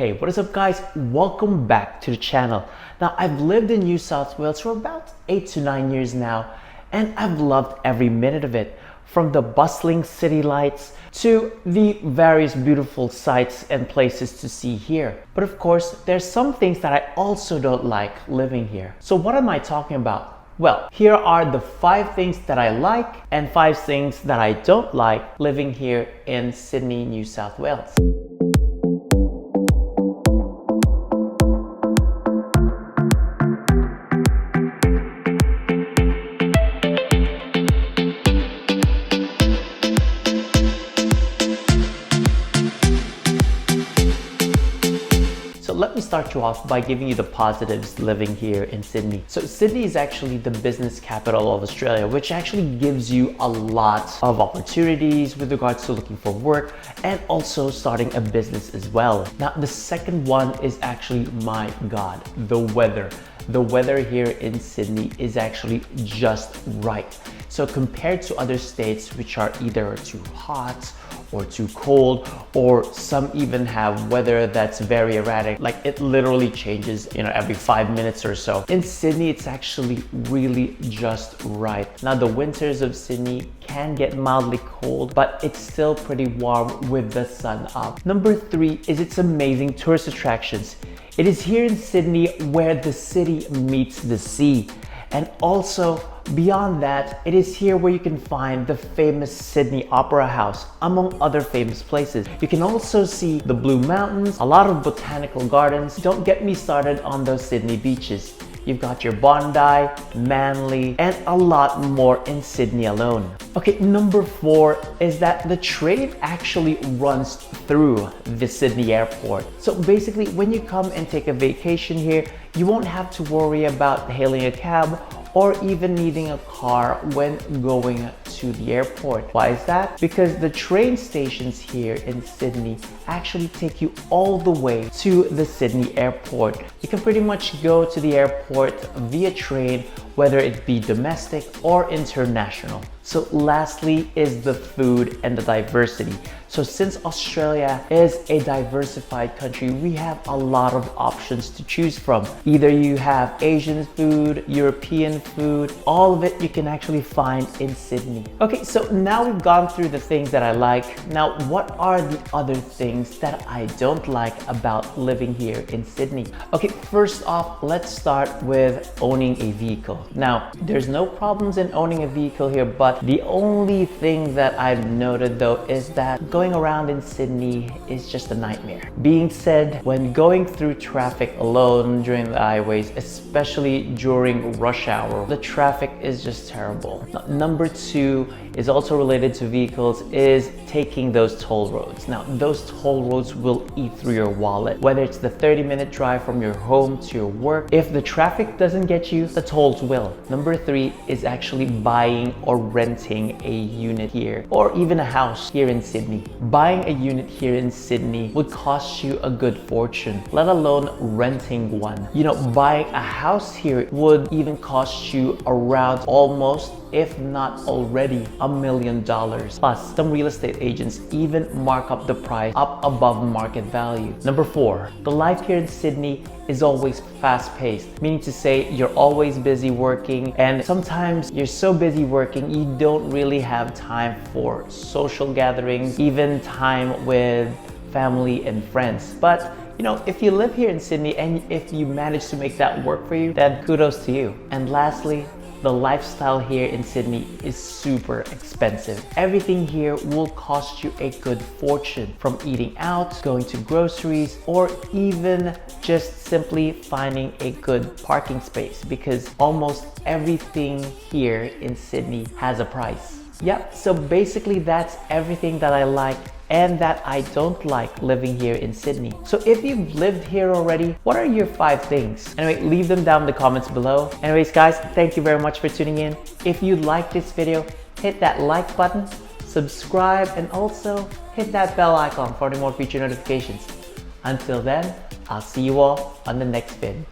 Hey, what is up guys? Welcome back to the channel. Now, I've lived in New South Wales for about 8 to 9 years now, and I've loved every minute of it, from the bustling city lights to the various beautiful sights and places to see here. But of course, there's some things that I also don't like living here. So what am I talking about? Well, here are the 5 things that I like and 5 things that I don't like living here in Sydney, New South Wales. So let me start you off by giving you the positives living here in Sydney. So Sydney is actually the business capital of Australia, which actually gives you a lot of opportunities with regards to looking for work and also starting a business as well. Now, the second one is actually, my God, the weather. The weather here in Sydney is actually just right. So compared to other states which are either too hot or too cold, or some even have weather that's very erratic, like it literally changes, every 5 minutes or so. In Sydney, it's actually really just right. Now, the winters of Sydney can get mildly cold, but it's still pretty warm with the sun up. Number 3 is its amazing tourist attractions. It is here in Sydney where the city meets the sea. And also, beyond that, it is here where you can find the famous Sydney Opera House, among other famous places. You can also see the Blue Mountains, a lot of botanical gardens. Don't get me started on those Sydney beaches. You've got your Bondi, Manly, and a lot more in Sydney alone. Okay, number 4 is that the train actually runs through the Sydney airport. So basically, when you come and take a vacation here, you won't have to worry about hailing a cab or even needing a car when going to the airport. Why is that? Because the train stations here in Sydney actually take you all the way to the Sydney airport. You can pretty much go to the airport via train, whether it be domestic or international. So lastly is the food and the diversity. So since Australia is a diversified country, we have a lot of options to choose from. Either you have Asian food, European food, all of it you can actually find in Sydney. Okay, so now we've gone through the things that I like. Now, what are the other things that I don't like about living here in Sydney? Okay, first off, let's start with owning a vehicle. Now, there's no problems in owning a vehicle here, but the only thing that I've noted though is that going around in Sydney is just a nightmare. Being said, when going through traffic alone during the highways, especially during rush hour, the traffic is just terrible. Number 2 is also related to vehicles, is taking those toll roads. Now, those toll roads will eat through your wallet, whether it's the 30-minute drive from your home to your work. If the traffic doesn't get you, the tolls will. Number 3 is actually buying or renting a unit here, or even a house here in Sydney. Buying a unit here in Sydney would cost you a good fortune, let alone renting one. Buying a house here would even cost you around almost, if not already, $1 million. Plus, some real estate agents even mark up the price up above market value. Number 4, the life here in Sydney is always fast-paced, meaning to say you're always busy working, and sometimes you're so busy working you don't really have time for social gatherings, even time with family and friends. But if you live here in Sydney and if you manage to make that work for you, then kudos to you. And lastly, the lifestyle here in Sydney is super expensive. Everything here will cost you a good fortune, from eating out, going to groceries, or even just simply finding a good parking space, because almost everything here in Sydney has a price. Yep, so basically that's everything that I like and that I don't like living here in Sydney. So if you've lived here already, what are your 5 things? Anyway, leave them down in the comments below. Anyways guys, thank you very much for tuning in. If you like this video, hit that like button, subscribe, and also hit that bell icon for more future notifications. Until then, I'll see you all on the next vid.